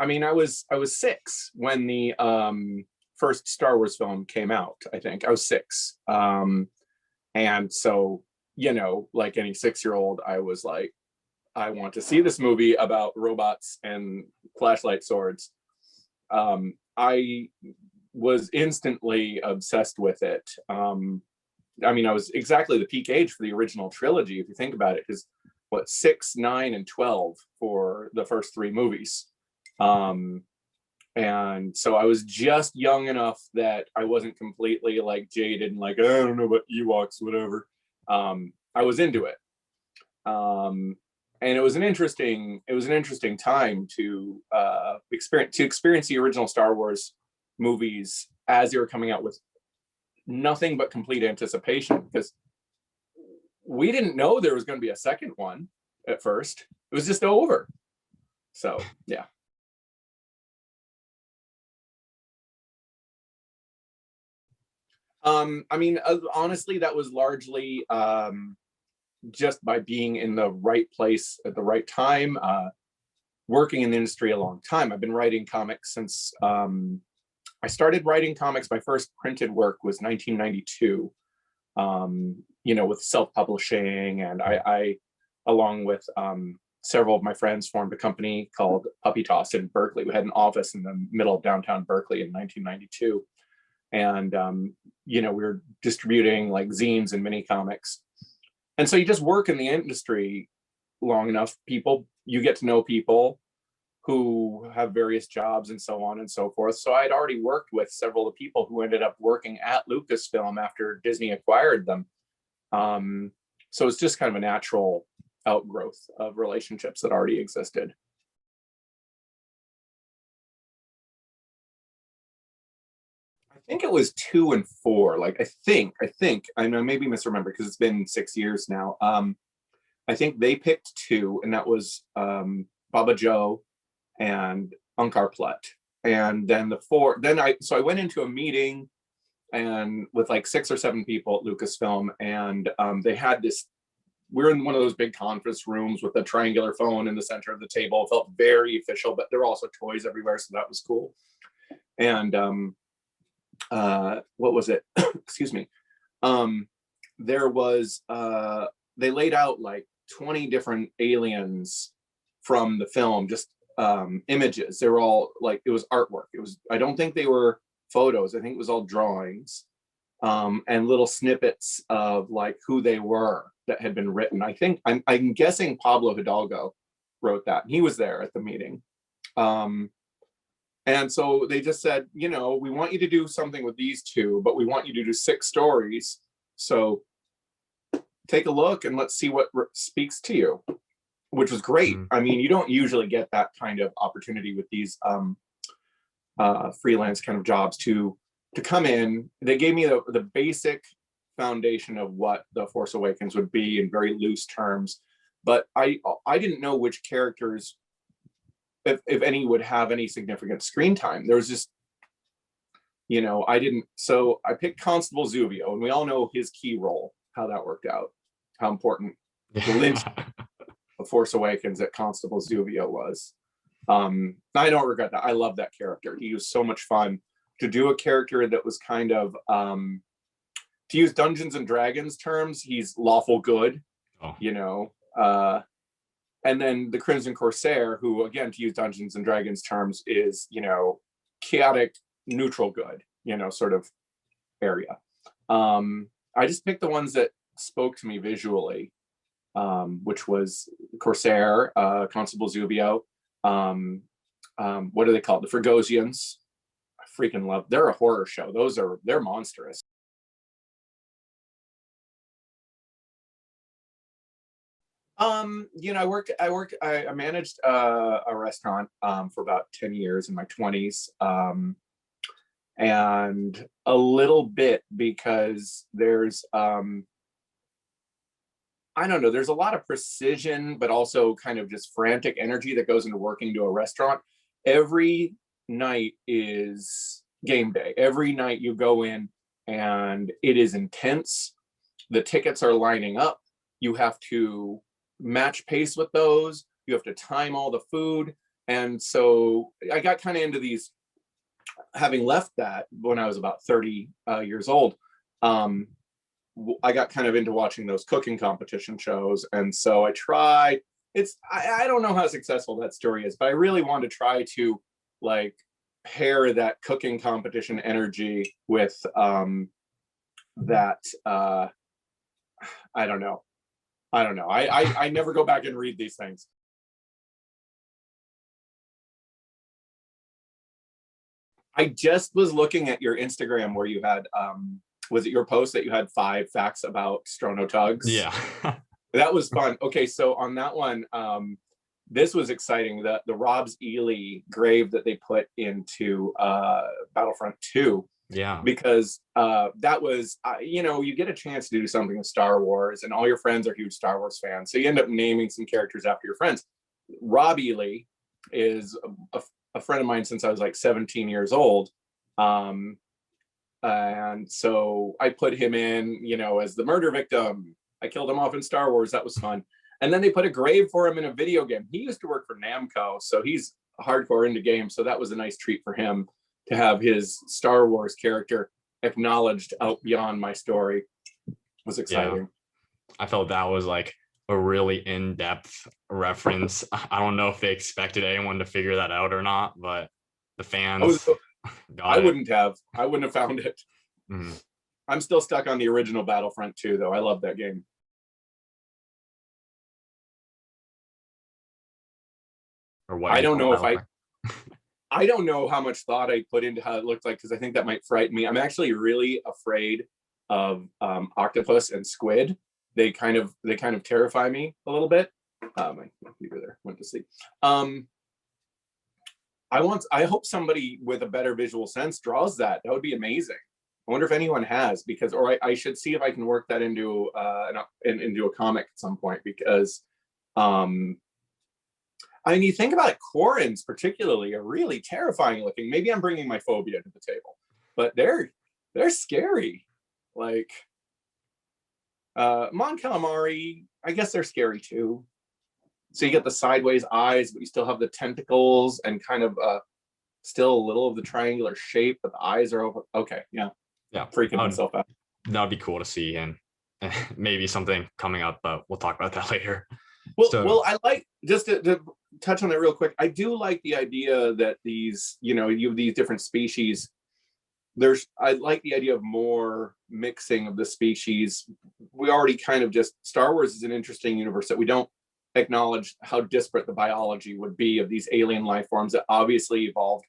I mean, I was 6 when the first Star Wars film came out. I think I was 6, and so like any 6-year-old, I was like, I want to see this movie about robots and flashlight swords. I was instantly obsessed with it. I mean, I was exactly the peak age for the original trilogy, if you think about it, because what, 6, 9, and 12 for the first 3 movies. And so I was just young enough that I wasn't completely like jaded and like, I don't know about Ewoks, whatever. I was into it. And it was an interesting time to experience the original Star Wars movies as they were coming out with nothing but complete anticipation, because we didn't know there was going to be a second one at first. It was just over. So yeah. I mean, honestly, that was largely just by being in the right place at the right time, working in the industry a long time. I've been writing comics since I started writing comics. My first printed work was 1992, with self-publishing. And I along with several of my friends, formed a company called Puppy Toss in Berkeley. We had an office in the middle of downtown Berkeley in 1992. And, we were distributing like zines and mini comics. And so you just work in the industry long enough, you get to know people who have various jobs and so on and so forth. So I'd already worked with several of the people who ended up working at Lucasfilm after Disney acquired them. So it's just kind of a natural outgrowth of relationships that already existed. I think it was 2 and 4. Like, I think, I know, maybe misremember because it's been 6 years now. I think they picked 2, and that was Bobbajo and Unkarplet. And then the 4, so I went into a meeting and with like 6 or 7 people at Lucasfilm, and they had this, we were in one of those big conference rooms with a triangular phone in the center of the table. It felt very official, but there were also toys everywhere, so that was cool. And what was it? Excuse me. There was, they laid out like 20 different aliens from the film, just images. They were all like, it was artwork. I don't think they were photos. I think it was all drawings, and little snippets of like who they were that had been written. I think, I'm guessing Pablo Hidalgo wrote that. He was there at the meeting. And so they just said, we want you to do something with these 2, but we want you to do 6 stories. So take a look and let's see what speaks to you, which was great. I mean, you don't usually get that kind of opportunity with these freelance kind of jobs to come in. They gave me the basic foundation of what The Force Awakens would be in very loose terms, but I didn't know which characters, if any, would have any significant screen time. There was just, I didn't. So I picked Constable Zuvio, and we all know his key role, how that worked out, how important the lynch of Force Awakens that Constable Zuvio was. I don't regret that. I love that character. He was so much fun to do, a character that was kind of, to use Dungeons and Dragons terms, he's lawful good, and then the Crimson Corsair, who, again, to use Dungeons and Dragons terms, is, chaotic, neutral good, sort of area. I just picked the ones that spoke to me visually, which was Corsair, Constable Zuvio. What are they called? The Fragosians. I freaking love. They're a horror show. They're monstrous. I managed a restaurant for about 10 years in my 20s, and a little bit because there's I don't know, there's a lot of precision, but also kind of just frantic energy that goes into working to a restaurant. Every night is game day. Every night you go in and it is intense. The tickets are lining up. You have to match pace with those. You have to time all the food. And so I got kind of into these, having left that when I was about 30 years old. I got kind of into watching those cooking competition shows. And so I tried, I don't know how successful that story is, but I really wanted to try to like pair that cooking competition energy with that, I don't know. I never go back and read these things. I just was looking at your Instagram where you had, was it your post that you had 5 facts about Strono Tugs? Yeah. That was fun. Okay, so on that one, this was exciting. The Rob's Ely grave that they put into Battlefront 2. Yeah. Because that was, you know, you get a chance to do something with Star Wars, and all your friends are huge Star Wars fans. So you end up naming some characters after your friends. Rob Ely is a friend of mine since I was like 17 years old. And so I put him in, you know, as the murder victim. I killed him off in Star Wars. That was fun. And then they put a grave for him in a video game. He used to work for Namco, so he's hardcore into games. So that was a nice treat for him to have his Star Wars character acknowledged out beyond my story. It was exciting. Yeah. I felt that was like a really in-depth reference. I don't know if they expected anyone to figure that out or not, but the fans I wouldn't have found it. Mm-hmm. I'm still stuck on the original Battlefront 2 though. I love that game. Or what I don't know if I don't know how much thought I put into how it looked like, because I think that might frighten me. I'm actually really afraid of octopus and squid. They kind of terrify me a little bit. My computer there went to sleep. I hope somebody with a better visual sense draws that. That would be amazing. I wonder if anyone has, because, or I should see if I can work that into into a comic at some point, because I mean, you think about it, Quarrens particularly are really terrifying looking. Maybe I'm bringing my phobia to the table, but they're scary. Like Mon Calamari, I guess they're scary too. So you get the sideways eyes, but you still have the tentacles and kind of still a little of the triangular shape, but the eyes are over. Okay, yeah, freaking myself out. That would be cool to see, and maybe something coming up, but we'll talk about that later. Well, I like, just to touch on that real quick, I do like the idea that these, you know, you have these different species. I like the idea of more mixing of the species. We already kind of Star Wars is an interesting universe that we don't acknowledge how disparate the biology would be of these alien life forms that obviously evolved,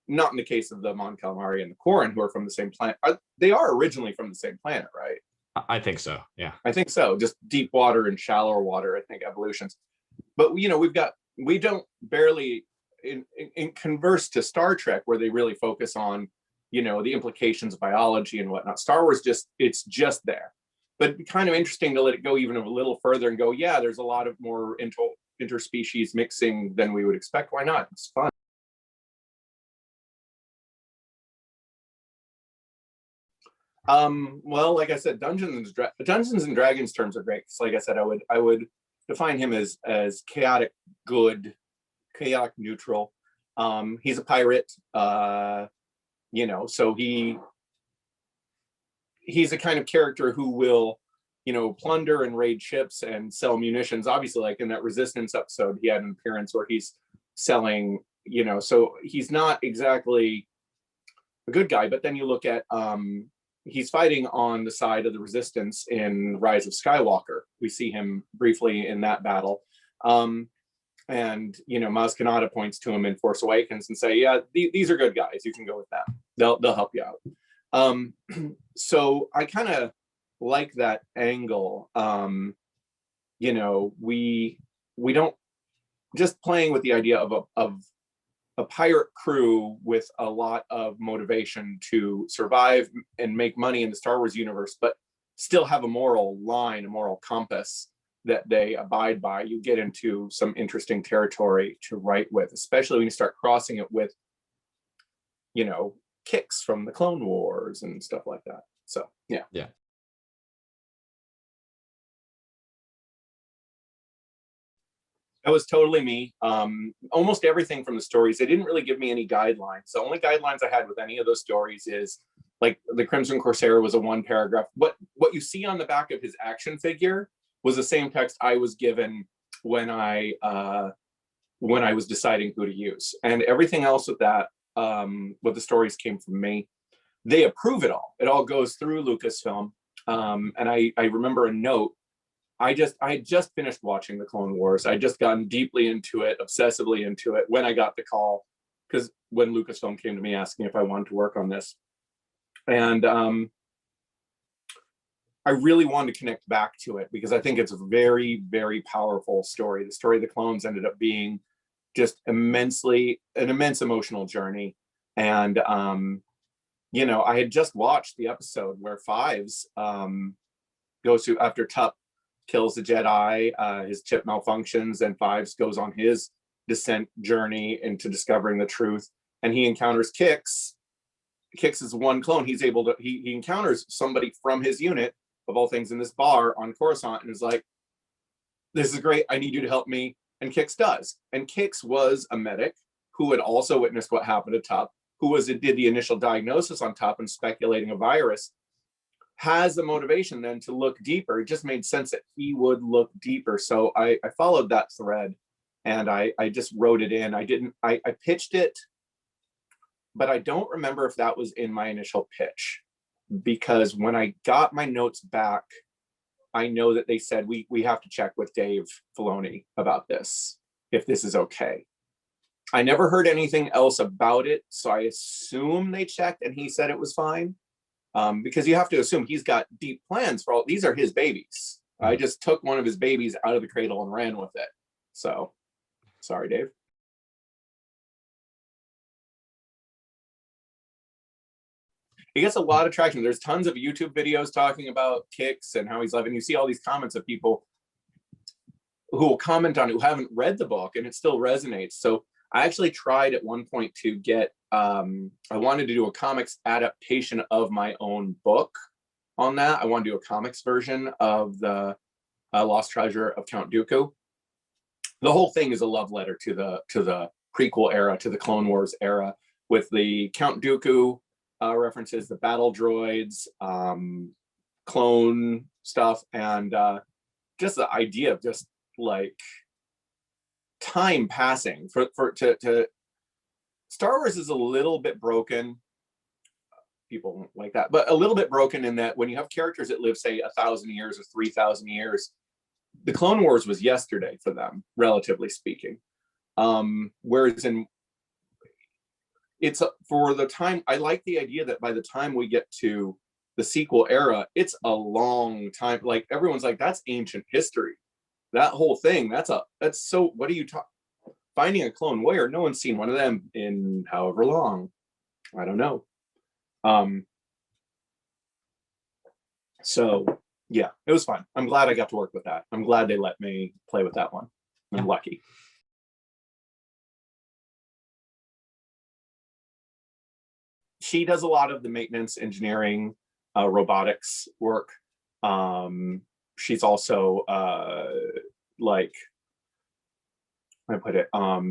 not in the case of the Mon Calamari and the Quarren, who are from the same planet. They are originally from the same planet, right? I think so, yeah. I think so, just deep water and shallower water, I think, evolutions. But, you know, we don't barely in converse to Star Trek, where they really focus on, you know, the implications of biology and whatnot. Star Wars it's just there. But it'd be kind of interesting to let it go even a little further and go, yeah, there's a lot of more interspecies mixing than we would expect. Why not? It's fun. Well, like I said, Dungeons and Dragons terms are great. So like I said, I would define him as chaotic good, chaotic neutral. He's a pirate, you know, so he's a kind of character who will, you know, plunder and raid ships and sell munitions. Obviously, like in that Resistance episode, he had an appearance where he's selling, you know, so he's not exactly a good guy. But then you look at he's fighting on the side of the Resistance in Rise of Skywalker. We see him briefly in that battle. And, you know, Maz Kanata points to him in Force Awakens and say, yeah, these are good guys. You can go with them. They'll help you out. So I kind of like that angle. You know, we don't, just playing with the idea of a pirate crew with a lot of motivation to survive and make money in the Star Wars universe, but still have a moral line, a moral compass that they abide by. You get into some interesting territory to write with, especially when you start crossing it with, you know, kicks from the Clone Wars and stuff like that. So yeah. That was totally me. Almost everything from the stories, they didn't really give me any guidelines. The only guidelines I had with any of those stories is like the Crimson Corsair was a one paragraph. What you see on the back of his action figure was the same text I was given when I was deciding who to use, and everything else with that, with the stories came from me. They approve it all. It all goes through Lucasfilm, and I remember a note. I had just finished watching the Clone Wars. I'd just gotten deeply into it, obsessively into it when I got the call, because when Lucasfilm came to me asking if I wanted to work on this. And I really wanted to connect back to it because I think it's a very, very powerful story. The story of the clones ended up being just an immense emotional journey. And, I had just watched the episode where Fives goes to, after Tup kills the Jedi, his chip malfunctions, and Fives goes on his descent journey into discovering the truth, and he encounters Kix. Kix is one clone. He encounters somebody from his unit, of all things, in this bar on Coruscant, and is like, this is great, I need you to help me. And Kix does. And Kix was a medic who had also witnessed what happened to Tup, who did the initial diagnosis on Tup and speculating a virus, has the motivation then to look deeper. It just made sense that he would look deeper. So I followed that thread, and I just wrote it in. I pitched it, but I don't remember if that was in my initial pitch, because when I got my notes back, I know that they said, we have to check with Dave Filoni about this, if this is okay. I never heard anything else about it, so I assume they checked and he said it was fine. Because you have to assume he's got deep plans for all, these are his babies. I just took one of his babies out of the cradle and ran with it. So, sorry, Dave. He gets a lot of traction. There's tons of YouTube videos talking about Kix and how he's living. You see all these comments of people who will comment on it who haven't read the book, and it still resonates. So I actually tried at one point to get, I wanted to do a comics adaptation of my own book on that. I wanted to do a comics version of the Lost Treasure of Count Dooku. The whole thing is a love letter to the prequel era, to the Clone Wars era, with the Count Dooku references, the battle droids, clone stuff, and just the idea of just like time passing to Star Wars is a little bit broken. People don't like that, but a little bit broken in that when you have characters that live, say, 1,000 years or 3,000 years, the Clone Wars was yesterday for them, relatively speaking. Whereas it's for the time, I like the idea that by the time we get to the sequel era, it's a long time. Like everyone's like, that's ancient history. That whole thing, that's so, what are you talking? Finding a clone warrior, no one's seen one of them in however long. I don't know. So yeah, it was fun. I'm glad I got to work with that. I'm glad they let me play with that one. I'm lucky. She does a lot of the maintenance, engineering, robotics work. She's also like, I put it, I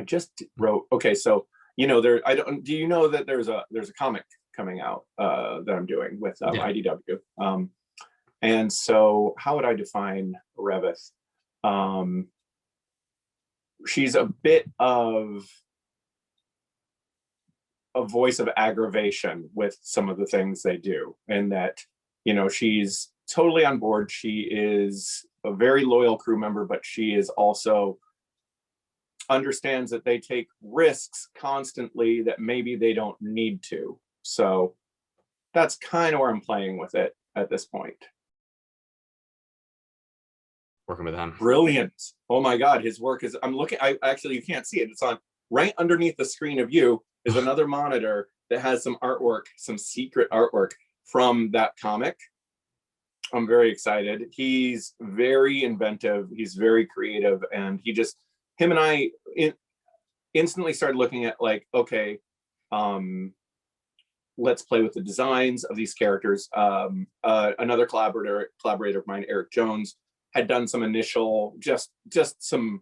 just wrote, okay, so do you know that there's a comic coming out that I'm doing with IDW? And so how would I define Reveth? She's a bit of a voice of aggravation with some of the things they do, and that she's totally on board. She is a very loyal crew member, but she is also understands that they take risks constantly that maybe they don't need to. So that's kind of where I'm playing with it at this point. Working with him. Brilliant. Oh my God, his work is, I actually, you can't see it. It's on right underneath the screen of you is another monitor that has some artwork, some secret artwork from that comic. I'm very excited. He's very inventive. He's very creative. And him and I instantly started looking at like, okay, let's play with the designs of these characters. Another collaborator of mine, Eric Jones, had done some initial, just some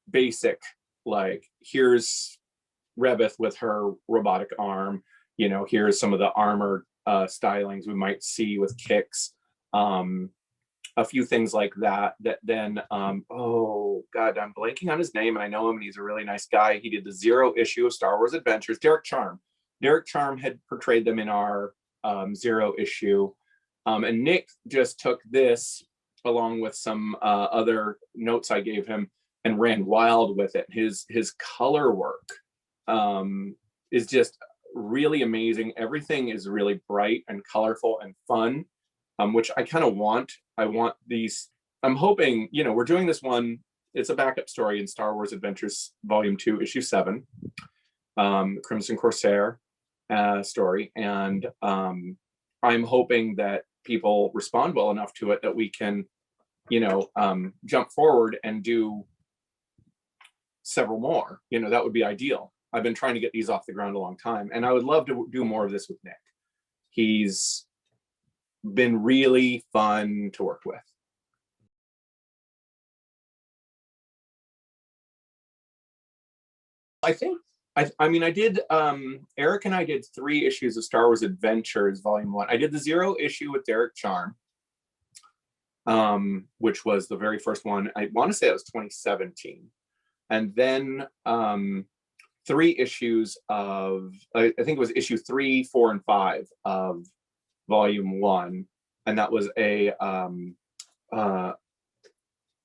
basic, like, here's Reveth with her robotic arm, you know, here's some of the armor stylings we might see with kicks, a few things like that. That then, oh God, I'm blanking on his name, and I know him, and he's a really nice guy. He did the 0 issue of Star Wars Adventures. Derek Charm. Derek Charm had portrayed them in our 0 issue, and Nick just took this along with some other notes I gave him and ran wild with it. His color work is just really amazing. Everything is really bright and colorful and fun, which I kind of want. I want these. I'm hoping, you know, we're doing this one. It's a backup story in Star Wars Adventures Volume 2, Issue 7, Crimson Corsair story, and I'm hoping that people respond well enough to it that we can, you know, jump forward and do several more. You know, that would be ideal. I've been trying to get these off the ground a long time, and I would love to do more of this with Nick. He's been really fun to work with. I think, I mean, I did, Eric and I did 3 issues of Star Wars Adventures Volume 1. I did the 0 issue with Derek Charm, which was the very first one. I want to say it was 2017. And then 3 issues of, I think it was issue 3, 4, and 5 of Volume 1. And that was a,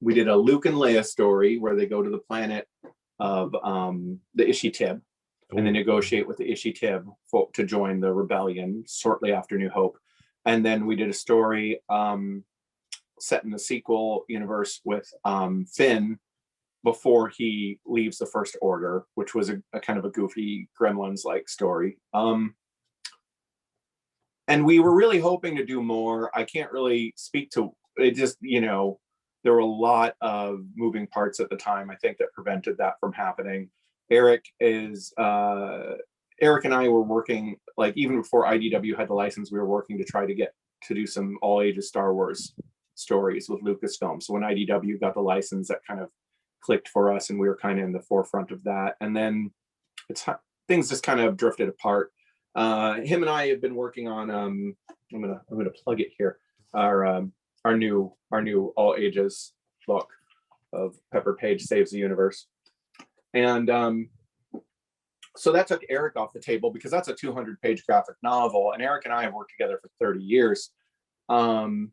we did a Luke and Leia story where they go to the planet of the Ishitib, and they negotiate with the Ishitib to join the rebellion shortly after New Hope. And then we did a story set in the sequel universe with Finn before he leaves the First Order, which was a kind of a goofy Gremlins-like story. And we were really hoping to do more. I can't really speak to it, just, you know, there were a lot of moving parts at the time, I think, that prevented that from happening. Eric and I were working, like, even before IDW had the license, we were working to try to get to do some all ages Star Wars stories with Lucasfilm. So when IDW got the license, that kind of clicked for us, and we were kind of in the forefront of that. And then things just kind of drifted apart. Him and I have been working on, I'm gonna plug it here, our new all ages book of Pepper Page Saves the Universe. And so that took Eric off the table because that's a 200-page graphic novel, and Eric and I have worked together for 30 years. And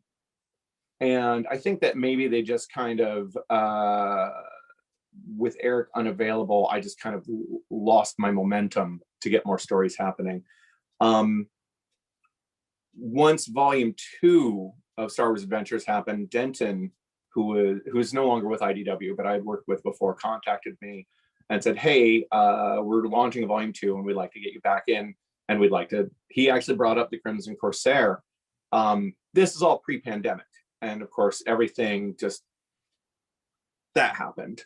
I think that maybe they just kind of, with Eric unavailable, I just kind of lost my momentum to get more stories happening. Once Volume 2 of Star Wars Adventures happened, Denton, who's no longer with IDW, but I had worked with before, contacted me and said, hey, we're launching a Volume 2 and we'd like to get you back in, and we'd like to, he actually brought up the Crimson Corsair. This is all pre-pandemic. And of course, everything just, that happened.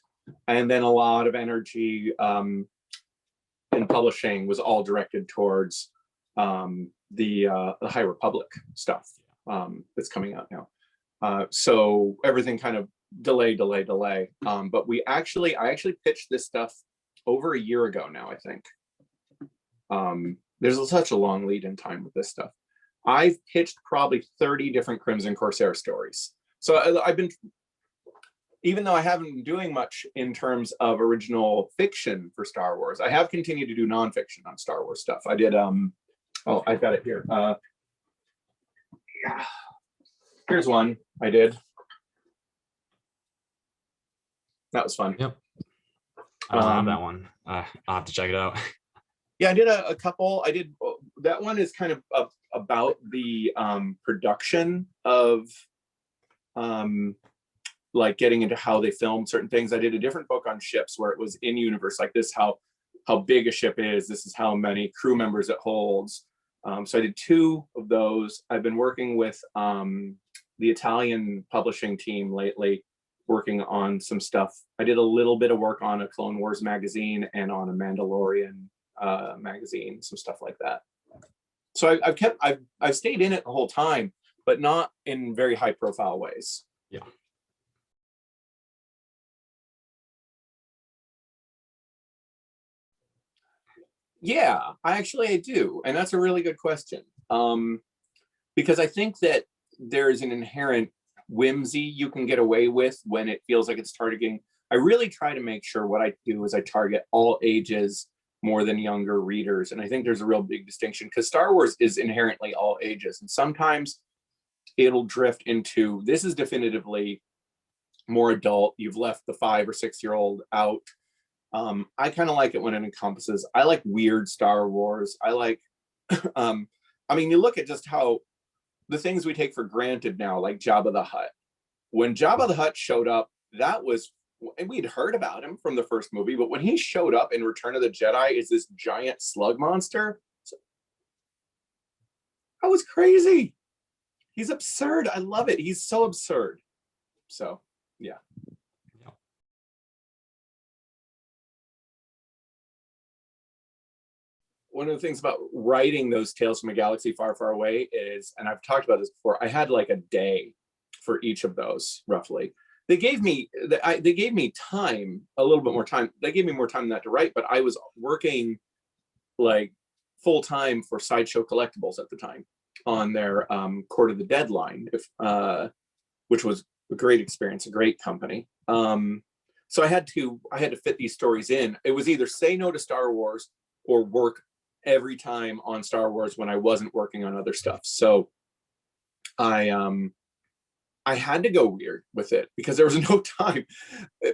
And then a lot of energy in publishing was all directed towards the High Republic stuff that's coming out now. So everything kind of delay. But I actually pitched this stuff over a year ago now, I think. There's such a long lead in time with this stuff. I've pitched probably 30 different Crimson Corsair stories. So I've been, even though I haven't been doing much in terms of original fiction for Star Wars, I have continued to do nonfiction on Star Wars stuff. I did, oh, I've got it here. Yeah. Here's one I did. That was fun. Yep. I don't have that one. I'll have to check it out. Yeah, I did a couple. I did, that one is kind of about the production of like getting into how they film certain things. I did a different book on ships where it was in universe, like this, how big a ship is, this is how many crew members it holds. So I did 2 of those. I've been working with the Italian publishing team lately, working on some stuff. I did a little bit of work on a Clone Wars magazine and on a Mandalorian magazine, some stuff like that. So I've stayed in it the whole time, but not in very high profile ways. Yeah. Yeah, I do, and that's a really good question. Because I think that there's an inherent whimsy you can get away with when it feels like it's targeting. I really try to make sure what I do is I target all ages more than younger readers, and I think there's a real big distinction because Star Wars is inherently all ages, and sometimes it'll drift into this is definitively more adult. You've left the 5 or 6 year old out. I kind of like it when it encompasses. I like weird Star Wars. I like, I mean, you look at just how the things we take for granted now, like Jabba the Hutt. When Jabba the Hutt showed up, that was, and we'd heard about him from the first movie, but when he showed up in Return of the Jedi as this giant slug monster, that was crazy. He's absurd. I love it. He's so absurd. So, yeah. One of the things about writing those Tales from a Galaxy Far, Far Away is, and I've talked about this before, I had like a day for each of those roughly. They gave me time, a little bit more time. They gave me more time than that to write, but I was working like full time for Sideshow Collectibles at the time on their Court of the Dead line, which was a great experience, a great company. So I had to fit these stories in. It was either say no to Star Wars or work every time on Star Wars when I wasn't working on other stuff. So I had to go weird with it because there was no time.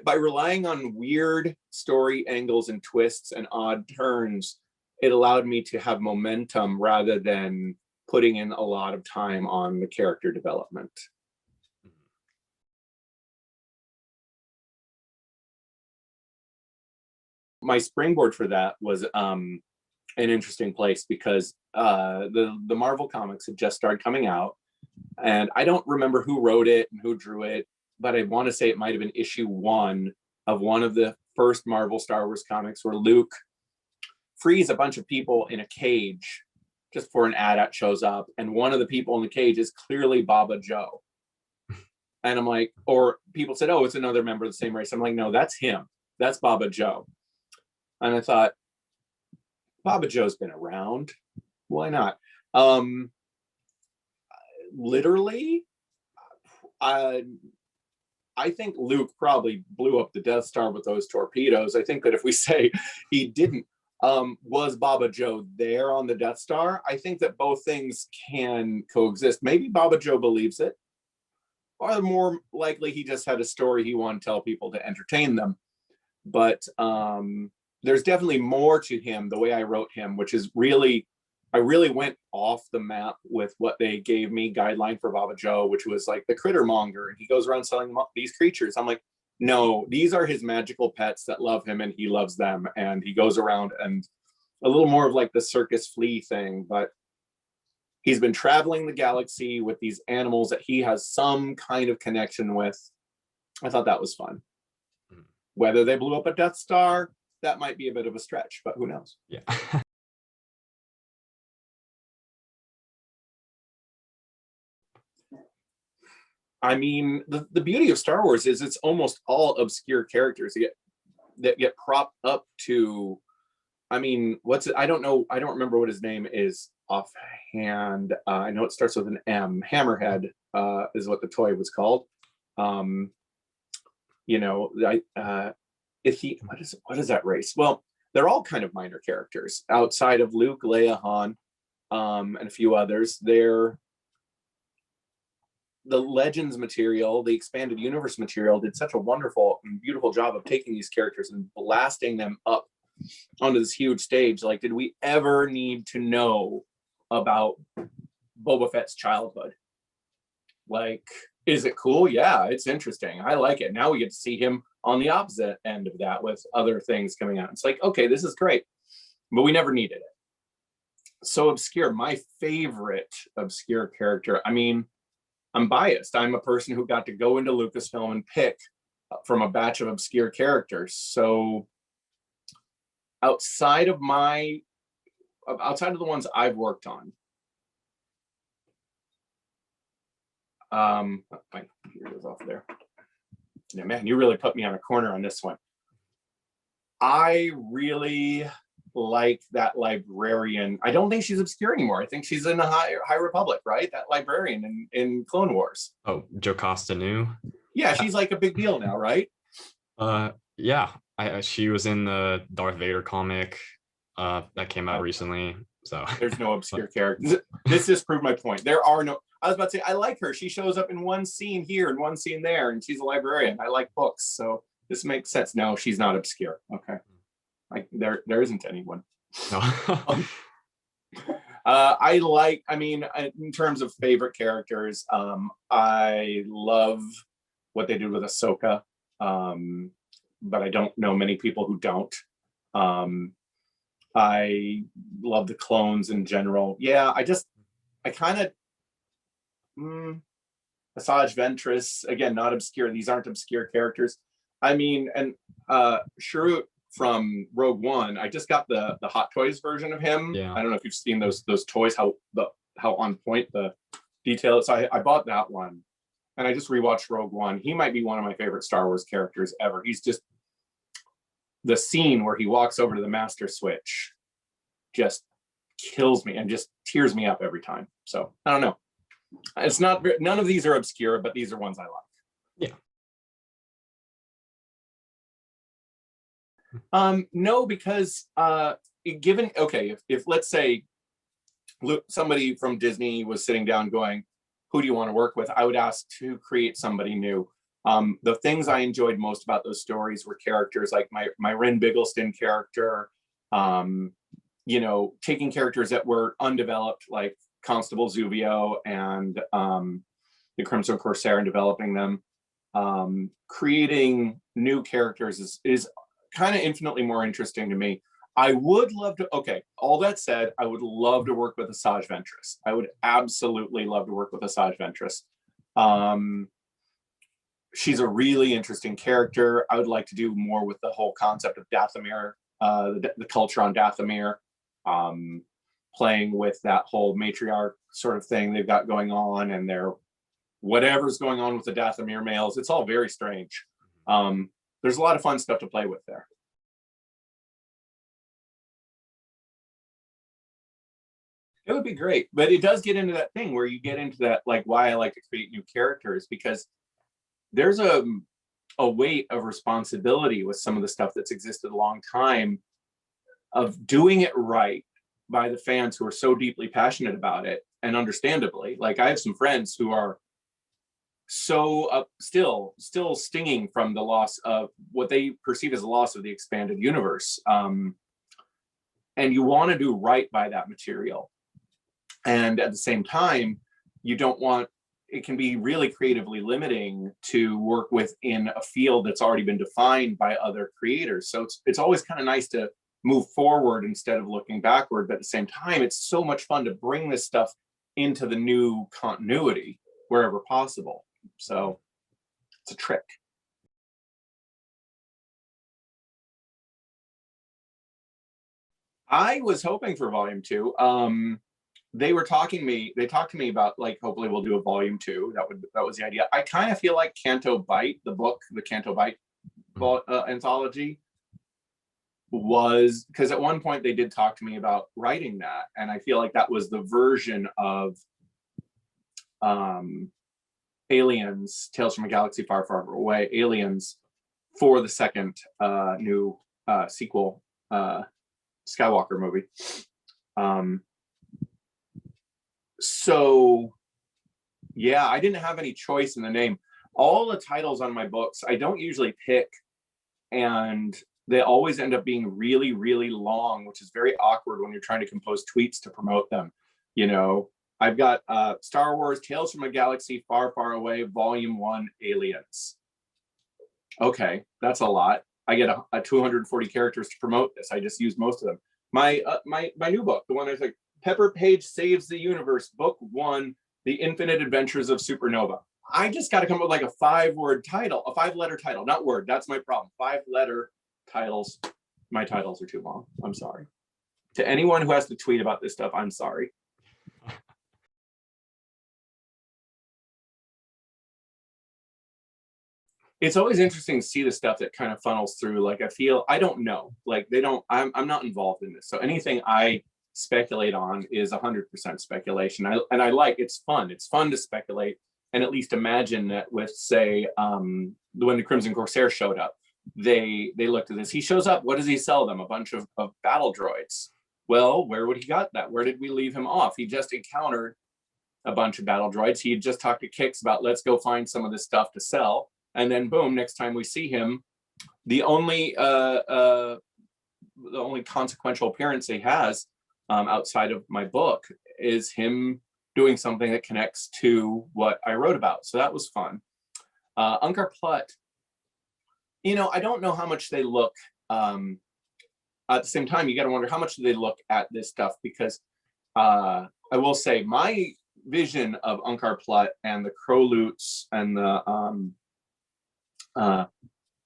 By relying on weird story angles and twists and odd turns, it allowed me to have momentum rather than putting in a lot of time on the character development. My springboard for that was an interesting place because the Marvel comics had just started coming out, and I don't remember who wrote it and who drew it, but I want to say it might have been issue 1 of one of the first Marvel Star Wars comics where Luke frees a bunch of people in a cage just before an AT-AT shows up, and one of the people in the cage is clearly Bobbajo. And I'm like, or people said, oh, it's another member of the same race. I'm like, no, that's him. That's Bobbajo. And I thought, Bobbajo's been around. Why not? Literally, I think Luke probably blew up the Death Star with those torpedoes. I think that if we say he didn't, was Bobbajo there on the Death Star? I think that both things can coexist. Maybe Bobbajo believes it, or more likely he just had a story he wanted to tell people to entertain them. But there's definitely more to him the way I wrote him, which is really, I really went off the map with what they gave me guideline for Bobbajo, which was like the critter monger, and he goes around selling these creatures. I'm like, no, these are his magical pets that love him and he loves them, and he goes around, and a little more of like the circus flea thing, but he's been traveling the galaxy with these animals that he has some kind of connection with. I thought that was fun. Whether they blew up a Death Star, that might be a bit of a stretch, but who knows? Yeah. I mean, the beauty of Star Wars is it's almost all obscure characters that get propped up to. I mean, what's it? I don't know. I don't remember what his name is offhand. I know it starts with an M. Hammerhead is what the toy was called. You know, if he what is that race? Well, they're all kind of minor characters outside of Luke, Leia, Han, and a few others. They're the Legends material, the expanded universe material did such a wonderful and beautiful job of taking these characters and blasting them up onto this huge stage. Like, did we ever need to know about Boba Fett's childhood? Like, is it cool? Yeah, it's interesting. I like it. Now we get to see him on the opposite end of that with other things coming out. It's like, okay, this is great, but we never needed it. So obscure. My favorite obscure character, I mean, I'm biased. I'm a person who got to go into Lucasfilm and pick from a batch of obscure characters. So outside of the ones I've worked on, my computer is off there. Yeah, man, you really put me on a corner on this one. I really like that librarian. I don't think she's obscure anymore. I think she's in the High Republic, right? That librarian in Clone Wars. Oh, Jocasta Nu. Yeah, she's like a big deal now, right? Yeah, she was in the Darth Vader comic that came out recently. So there's no obscure characters. This just proved my point. There are no. I was about to say I like her. She shows up in one scene here and one scene there, and she's a librarian. I like books, so this makes sense. No, she's not obscure. Okay, there isn't anyone. no. I like. I mean, in terms of favorite characters, I love what they did with Ahsoka. But I don't know many people who don't. I love the clones in general. Yeah, I kind of Asajj Ventress, again, not obscure. These aren't obscure characters. I mean, and Chirrut from Rogue One, I just got the Hot Toys version of him. Yeah. I don't know if you've seen those toys, how on point the detail is. So I bought that one. And I just rewatched Rogue One. He might be one of my favorite Star Wars characters ever. He's just, the scene where he walks over to the master switch just kills me and just tears me up every time. So I don't know. It's not, none of these are obscure, but these are ones I like. Yeah. No, because given, okay, if let's say somebody from Disney was sitting down going, who do you want to work with? I would ask to create somebody new. The things I enjoyed most about those stories were characters like my Ren Biggleston character, you know, taking characters that were undeveloped, like Constable Zuvio and the Crimson Corsair, and developing them. Creating new characters is kind of infinitely more interesting to me. I would love to, okay, all that said, I would love to work with Asajj Ventress. I would absolutely love to work with Asajj Ventress. She's a really interesting character. I would like to do more with the whole concept of Dathomir, the culture on Dathomir, playing with that whole matriarch sort of thing they've got going on, and their whatever's going on with the Dathomir males. It's all very strange. There's a lot of fun stuff to play with there. It would be great, but it does get into that thing where you get into that, like, why I like to create new characters, because there's a weight of responsibility with some of the stuff that's existed a long time, of doing it right by the fans who are so deeply passionate about it, and understandably. Like, I have some friends who are so still stinging from the loss of what they perceive as the loss of the expanded universe, and you want to do right by that material. And at the same time, you don't want, it can be really creatively limiting to work within a field that's already been defined by other creators. So it's always kind of nice to move forward instead of looking backward. But at the same time, it's so much fun to bring this stuff into the new continuity wherever possible. So it's a trick. I was hoping for volume 2. They talked to me about, like, hopefully we'll do a volume 2. That was the idea. I kind of feel like Canto Bight, the book, the Canto Bight anthology, was, because at one point they did talk to me about writing that, and I feel like that was the version of Aliens, Tales from a Galaxy Far, Far Away, Aliens, for the second new sequel Skywalker movie. So yeah, I didn't have any choice in the name. All the titles on my books, I don't usually pick, and they always end up being really, really long, which is very awkward when you're trying to compose tweets to promote them. You know, I've got Star Wars Tales from a Galaxy Far, Far Away, Volume 1, Aliens. Okay, that's a lot. I get a 240 characters to promote this. I just used most of them. My new book, the one that's like Pepper Page Saves the Universe, Book 1, The Infinite Adventures of Supernova. I just got to come up with like a 5-word title, a 5-letter title, not word. That's my problem. 5-letter titles. My titles are too long. I'm sorry. To anyone who has to tweet about this stuff, I'm sorry. It's always interesting to see the stuff that kind of funnels through. Like, I don't know, like they don't, I'm not involved in this. So anything I speculate on is 100% speculation. And I like, it's fun to speculate and at least imagine that with, say, when the Crimson Corsair showed up, they looked at this. He shows up, what does he sell them? A bunch of battle droids. Well, where would he got that? Where did we leave him off? He just encountered a bunch of battle droids. He had just talked to Kix about, let's go find some of this stuff to sell. And then boom, next time we see him, the only consequential appearance he has outside of my book is him doing something that connects to what I wrote about. So that was fun. Unkar Plutt, you know, I don't know how much they look. At the same time, you got to wonder how much do they look at this stuff, because I will say my vision of Unkar Plutt and the Crowloots and the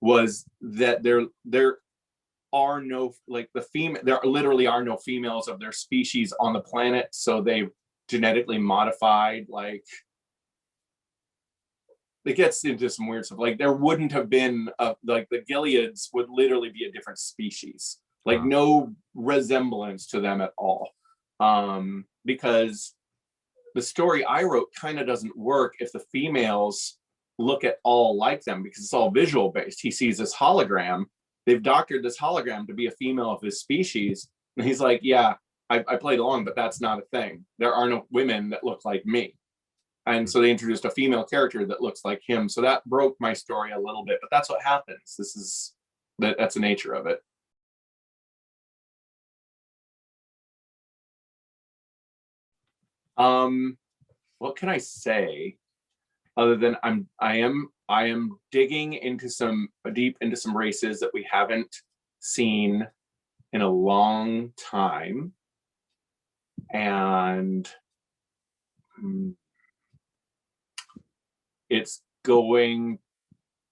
was that there are no, like, there literally are no females of their species on the planet, so they've genetically modified, like, it gets into some weird stuff. Like, there wouldn't have been like the Gileads would literally be a different species, like no resemblance to them at all, because the story I wrote kind of doesn't work if the females look at all like them, because it's all visual based. He sees this hologram, they've doctored this hologram to be a female of his species, and he's like, yeah, I played along, but that's not a thing. There are no women that look like me. And so they introduced a female character that looks like him. So that broke my story a little bit, but that's what happens. That's the nature of it. What can I say other than I am digging into deep into some races that we haven't seen in a long time, and it's going,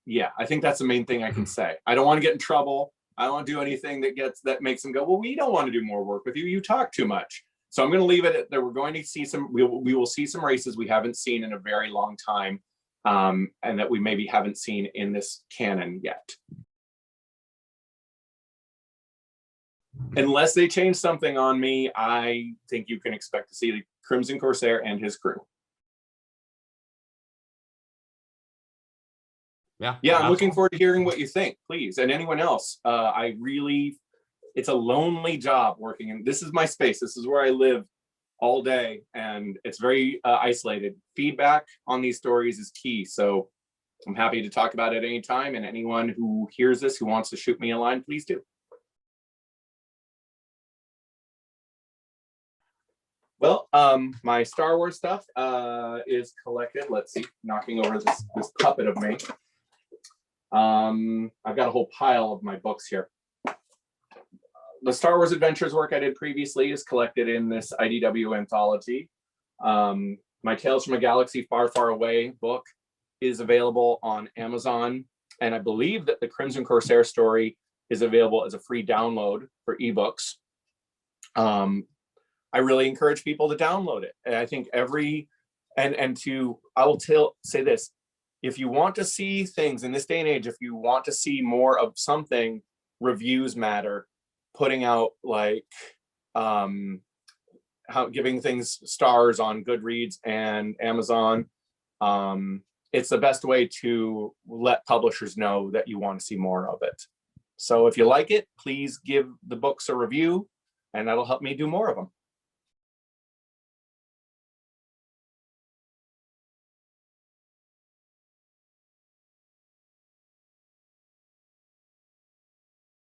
yeah, I think that's the main thing I can say. I don't want to get in trouble. I don't want to do anything that makes them go, well, we don't want to do more work with you. You talk too much. So I'm going to leave it at that. We're going to see we will see some races we haven't seen in a very long time, and that we maybe haven't seen in this canon yet. Unless they change something on me, I think you can expect to see the Crimson Corsair and his crew. Yeah, I'm looking forward to hearing what you think, please. And anyone else, it's a lonely job working, and this is my space. This is where I live all day, and it's very isolated. Feedback on these stories is key. So I'm happy to talk about it anytime, and anyone who hears this, who wants to shoot me a line, please do. Well, my Star Wars stuff is collected. Let's see, knocking over this puppet of me. I've got a whole pile of my books here. The Star Wars Adventures work I did previously is collected in this IDW anthology. My Tales from a Galaxy Far, Far Away book is available on Amazon. And I believe that the Crimson Corsair story is available as a free download for ebooks. I really encourage people to download it. And I think say this, if you want to see things in this day and age, if you want to see more of something, reviews matter. Putting out giving things stars on Goodreads and Amazon. It's the best way to let publishers know that you want to see more of it. So if you like it, please give the books a review, and that'll help me do more of them.